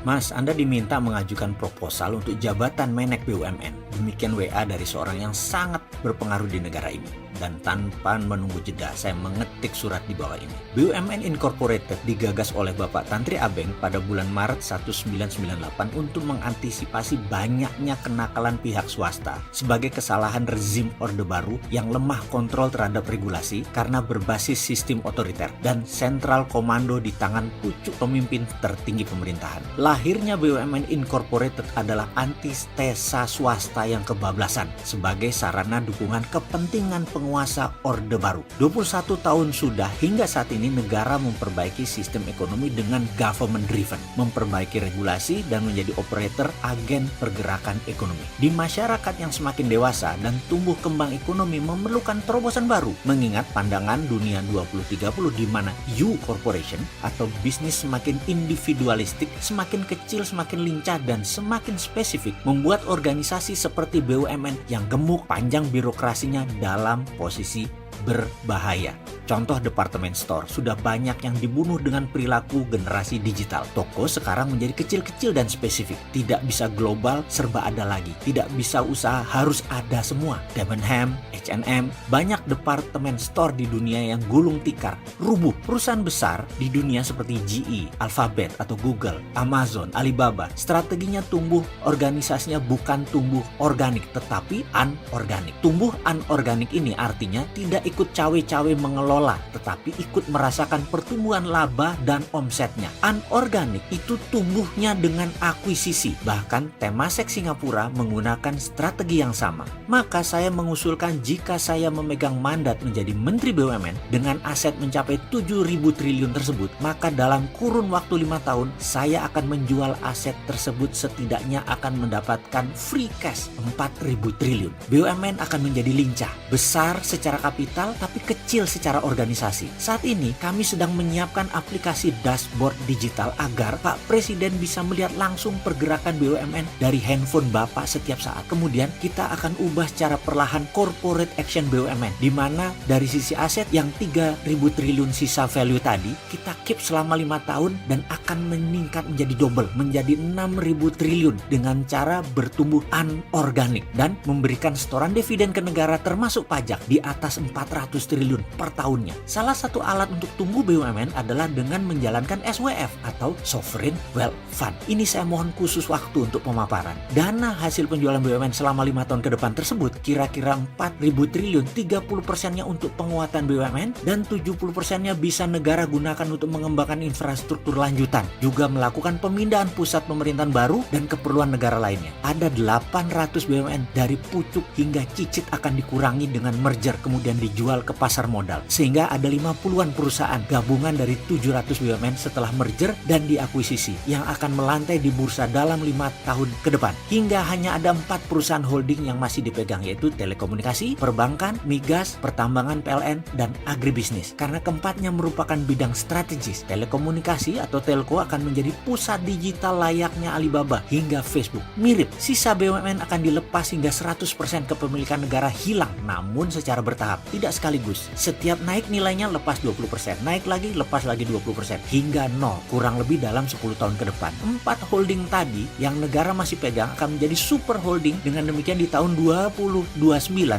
Mas, Anda diminta mengajukan proposal untuk jabatan Menek BUMN. Demikian WA dari seorang yang sangat berpengaruh di negara ini. Dan tanpa menunggu jeda, saya mengetik surat di bawah ini. BUMN Incorporated digagas oleh Bapak Tantri Abeng pada bulan Maret 1998 untuk mengantisipasi banyaknya kenakalan pihak swasta sebagai kesalahan rezim Orde Baru yang lemah kontrol terhadap regulasi karena berbasis sistem otoriter dan sentral komando di tangan pucuk pemimpin tertinggi pemerintahan. Lahirnya BUMN Incorporated adalah antitesa swasta yang kebablasan sebagai sarana dukungan kepentingan penguasa Orde Baru. 21 tahun sudah hingga saat ini negara memperbaiki sistem ekonomi dengan government driven, memperbaiki regulasi dan menjadi operator agen pergerakan ekonomi. Di masyarakat yang semakin dewasa dan tumbuh kembang ekonomi memerlukan terobosan baru, mengingat pandangan dunia 2030 di mana U corporation atau bisnis semakin individualistik, semakin kecil, semakin lincah dan semakin spesifik, membuat organisasi seperti BUMN yang gemuk, panjang birokrasinya dalam posisi berbahaya. Contoh departemen store, sudah banyak yang dibunuh dengan perilaku generasi digital. Toko sekarang menjadi kecil-kecil dan spesifik. Tidak bisa global, serba ada lagi. Tidak bisa usaha, harus ada semua. Debenham, H&M, banyak departemen store di dunia yang gulung tikar, rubuh. Perusahaan besar di dunia seperti GE, Alphabet atau Google, Amazon, Alibaba, strateginya tumbuh, organisasinya bukan tumbuh organik, tetapi anorganik. Tumbuh anorganik ini artinya tidak ikut cawe-cawe mengelola, tetapi ikut merasakan pertumbuhan laba dan omsetnya. Anorganik itu tumbuhnya dengan akuisisi. Bahkan Temasek Singapura menggunakan strategi yang sama. Maka saya mengusulkan jika saya memegang mandat menjadi Menteri BUMN dengan aset mencapai 7.000 triliun tersebut, maka dalam kurun waktu 5 tahun saya akan menjual aset tersebut, setidaknya akan mendapatkan free cash 4.000 triliun. BUMN akan menjadi lincah, besar secara kapital tapi kecil secara organisasi. Saat ini kami sedang menyiapkan aplikasi dashboard digital agar Pak Presiden bisa melihat langsung pergerakan BUMN dari handphone Bapak setiap saat. Kemudian kita akan ubah secara perlahan corporate action BUMN, di mana dari sisi aset yang 3.000 triliun sisa value tadi kita keep selama 5 tahun dan akan meningkat menjadi double, menjadi 6.000 triliun dengan cara bertumbuh anorganik dan memberikan setoran dividen ke negara termasuk pajak di atas 400 triliun per tahunnya. Salah satu alat untuk tumbuh BUMN adalah dengan menjalankan SWF atau Sovereign Wealth Fund. Ini saya mohon khusus waktu untuk pemaparan. Dana hasil penjualan BUMN selama 5 tahun ke depan tersebut kira-kira 4.000 triliun, 30%-nya untuk penguatan BUMN dan 70%-nya bisa negara gunakan untuk mengembangkan infrastruktur lanjutan, juga melakukan pemindahan pusat pemerintahan baru dan keperluan negara lainnya. Ada 800 BUMN dari pucuk hingga cicit akan dikurangi dengan merger kemudian dijual ke pasar modal, sehingga ada 50-an perusahaan gabungan dari 700 BUMN setelah merger dan diakuisisi yang akan melantai di bursa dalam 5 tahun ke depan, hingga hanya ada 4 perusahaan holding yang masih dipegang, yaitu telekomunikasi, perbankan, migas, pertambangan PLN, dan agribisnis. Karena keempatnya merupakan bidang strategis, telekomunikasi atau telco akan menjadi pusat digital layaknya Alibaba hingga Facebook. Mirip, sisa BUMN akan dilepas hingga 100% kepemilikan negara hilang, namun secara bertahap, tidak sekaligus. Setiap naik nilainya lepas 20%, naik lagi lepas lagi 20%, hingga 0, kurang lebih dalam 10 tahun ke depan. 4 holding tadi yang negara masih pegang akan menjadi super holding. Dengan demikian di tahun 2029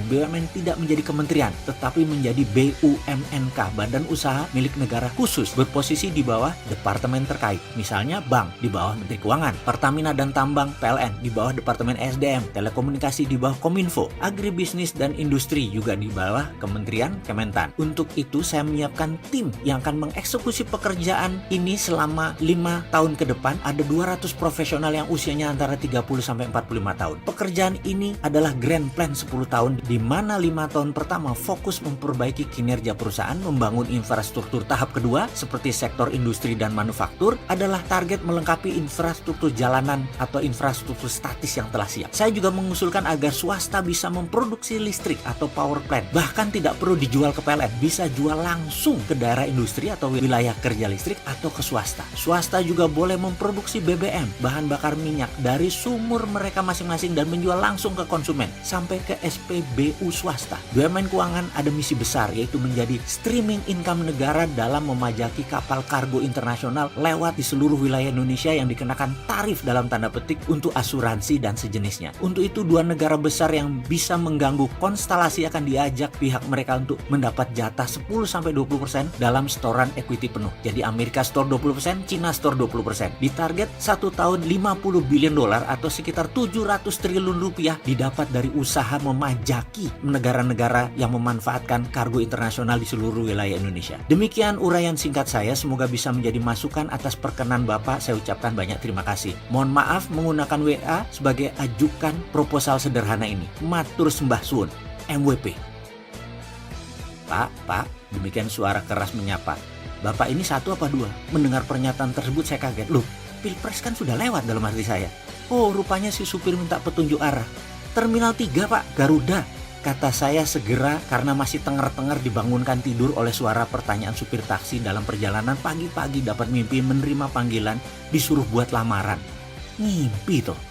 BUMN tidak menjadi kementerian, tetapi menjadi BUMNK, badan usaha milik negara khusus, berposisi di bawah departemen terkait. Misalnya bank di bawah Menteri Keuangan, Pertamina dan Tambang PLN di bawah Departemen SDM, telekomunikasi di bawah Kominfo, agribisnis dan industri juga di bawah Kementerian Kementan. Untuk itu saya menyiapkan tim yang akan mengeksekusi pekerjaan ini selama 5 tahun ke depan. Ada 200 profesional yang usianya antara 30 sampai 45 tahun. Pekerjaan ini adalah grand plan 10 tahun, di mana 5 tahun pertama fokus memperbaiki kinerja perusahaan, membangun infrastruktur. Tahap kedua seperti sektor industri dan manufaktur adalah target melengkapi infrastruktur jalanan atau infrastruktur statis yang telah siap. Saya juga mengusulkan agar swasta bisa memproduksi listrik atau power plant, bahkan tidak perlu dijual ke PLN, bisa jual langsung ke daerah industri atau wilayah kerja listrik atau ke swasta. Swasta juga boleh memproduksi BBM, bahan bakar minyak, dari sumur mereka masing-masing dan menjual langsung ke konsumen sampai ke SPBU swasta. BUMN keuangan ada misi besar, yaitu menjadi streaming income negara dalam memajaki kapal kargo internasional lewat di seluruh wilayah Indonesia yang dikenakan tarif dalam tanda petik untuk asuransi dan sejenisnya. Untuk itu, dua negara besar yang bisa mengganggu konstelasi akan diajak pihak mereka untuk mendapat jatah 10-20% dalam setoran equity penuh. Jadi Amerika store 20%, Cina store 20%. Ditarget 1 tahun 50 billion dolar atau sekitar 700 triliun rupiah didapat dari usaha memajaki negara-negara yang memanfaatkan kargo internasional di seluruh wilayah Indonesia. Demikian uraian singkat saya, semoga bisa menjadi masukan. Atas perkenan Bapak, saya ucapkan banyak terima kasih. Mohon maaf menggunakan WA sebagai ajukan proposal sederhana ini. Matur sembah suwun, MWP. Pak, demikian suara keras menyapa. Bapak ini satu apa dua? Mendengar pernyataan tersebut saya kaget. Loh, Pilpres kan sudah lewat dalam hati saya. Oh, rupanya si supir minta petunjuk arah. Terminal 3 Pak, Garuda. Kata saya segera karena masih tengar-tengar dibangunkan tidur oleh suara pertanyaan supir taksi dalam perjalanan pagi-pagi dapat mimpi menerima panggilan disuruh buat lamaran. Ngimpi toh.